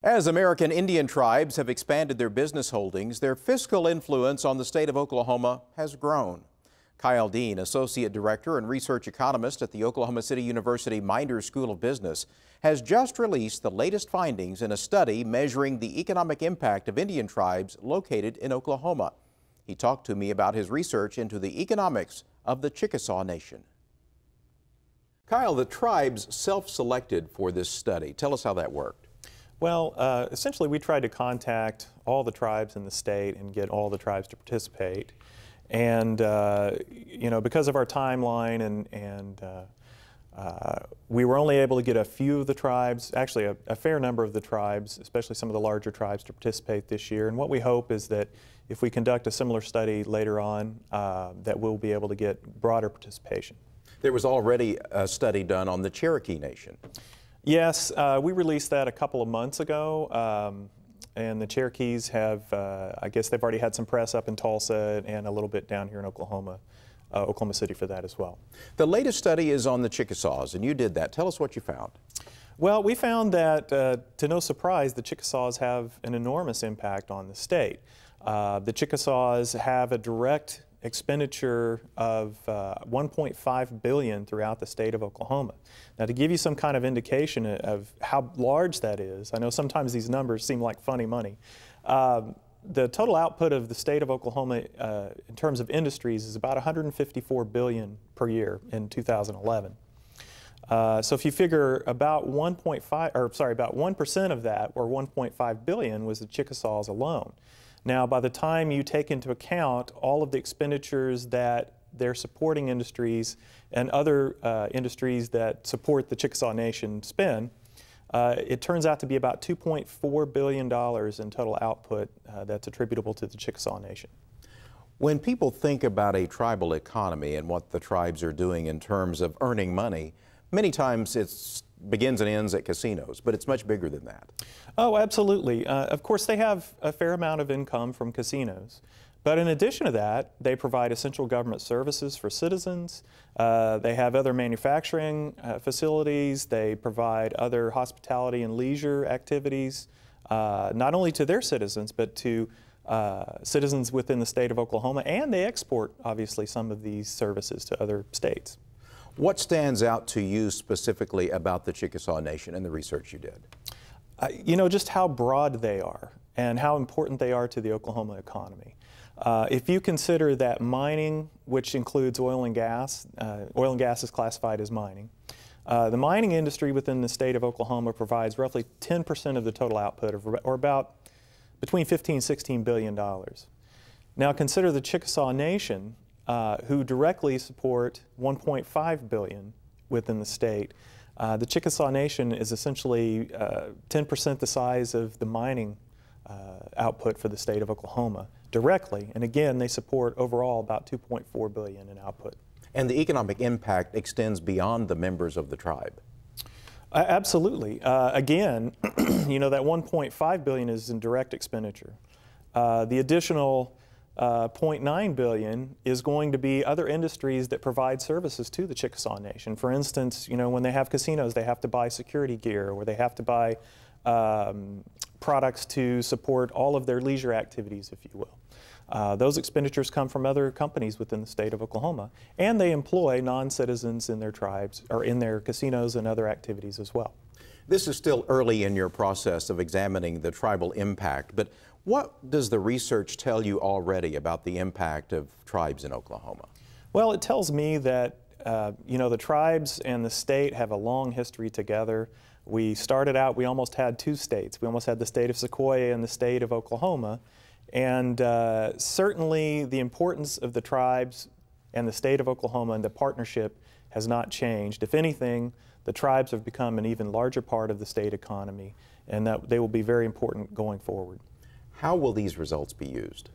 As American Indian tribes have expanded their business holdings, their fiscal influence on the state of Oklahoma has grown. Kyle Dean, Associate Director and Research Economist at the Oklahoma City University Meinder School of Business, has just released the latest findings in a study measuring the economic impact of Indian tribes located in Oklahoma. He talked to me about his research into the economics of the Chickasaw Nation. Kyle, the tribes self-selected for this study. Tell us how that worked. Well, essentially we tried to contact all the tribes in the state and get all the tribes to participate. And, because of our timeline and we were only able to get a few of the tribes, actually a fair number of the tribes, especially some of the larger tribes, to participate this year. And what we hope is that if we conduct a similar study later on, that we'll be able to get broader participation. There was already a study done on the Cherokee Nation. Yes, we released that a couple of months ago, and the Cherokees have, I guess they've already had some press up in Tulsa and a little bit down here in Oklahoma City for that as well. The latest study is on the Chickasaws, and you did that. Tell us what you found. Well, we found that, to no surprise, the Chickasaws have an enormous impact on the state. The Chickasaws have a direct expenditure of $1.5 billion throughout the state of Oklahoma. Now, to give you some kind of indication of how large that is, I know sometimes these numbers seem like funny money. The total output of the state of Oklahoma in terms of industries is about $154 billion per year in 2011. So if you figure about 1% of that, or 1.5 billion, was the Chickasaws alone. Now, by the time you take into account all of the expenditures that their supporting industries and other industries that support the Chickasaw Nation spend, it turns out to be about $2.4 billion in total output that's attributable to the Chickasaw Nation. When people think about a tribal economy and what the tribes are doing in terms of earning money, many times it begins and ends at casinos, but it's much bigger than that. Oh, absolutely. Of course, they have a fair amount of income from casinos. But in addition to that, they provide essential government services for citizens. They have other manufacturing facilities. They provide other hospitality and leisure activities, not only to their citizens, but to citizens within the state of Oklahoma. And they export, obviously, some of these services to other states. What stands out to you specifically about the Chickasaw Nation and the research you did? Just how broad they are and how important they are to the Oklahoma economy. If you consider that mining, which includes oil and gas is classified as mining. The mining industry within the state of Oklahoma provides roughly 10% of the total output, or about between $15 and $16 billion. Now consider the Chickasaw Nation, who directly support $1.5 billion within the state. The Chickasaw Nation is essentially 10% the size of the mining output for the state of Oklahoma directly, and again they support overall about $2.4 billion in output. And the economic impact extends beyond the members of the tribe. Absolutely. Again, that $1.5 billion is in direct expenditure. The additional $0.9 billion is going to be other industries that provide services to the Chickasaw Nation. For instance, when they have casinos, they have to buy security gear, or they have to buy products to support all of their leisure activities, if you will. Those expenditures come from other companies within the state of Oklahoma, and they employ non-citizens in their tribes, or in their casinos and other activities as well. This is still early in your process of examining the tribal impact, but what does the research tell you already about the impact of tribes in Oklahoma? Well, it tells me that the tribes and the state have a long history together. We started out, we almost had two states. We almost had the state of Sequoia and the state of Oklahoma. And certainly the importance of the tribes and the state of Oklahoma and the partnership has not changed. If anything, the tribes have become an even larger part of the state economy, and that they will be very important going forward. How will these results be used?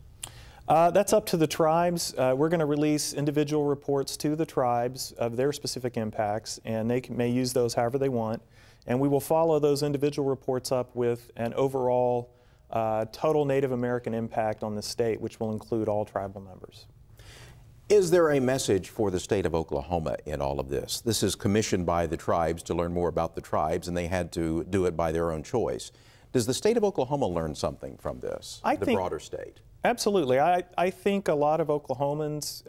That's up to the tribes. We're going to release individual reports to the tribes of their specific impacts, and they may use those however they want. And we will follow those individual reports up with an overall total Native American impact on the state, which will include all tribal members. Is there a message for the state of Oklahoma in all of this? This is commissioned by the tribes to learn more about the tribes, and they had to do it by their own choice. Does the state of Oklahoma learn something from this, the broader state? Absolutely. I think a lot of Oklahomans,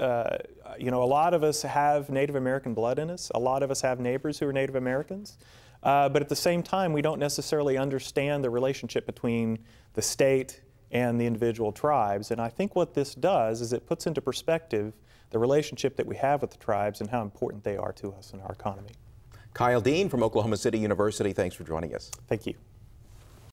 you know, a lot of us have Native American blood in us. A lot of us have neighbors who are Native Americans. But at the same time, we don't necessarily understand the relationship between the state and the individual tribes. And I think what this does is it puts into perspective the relationship that we have with the tribes and how important they are to us in our economy. Kyle Dean from Oklahoma City University, thanks for joining us. Thank you.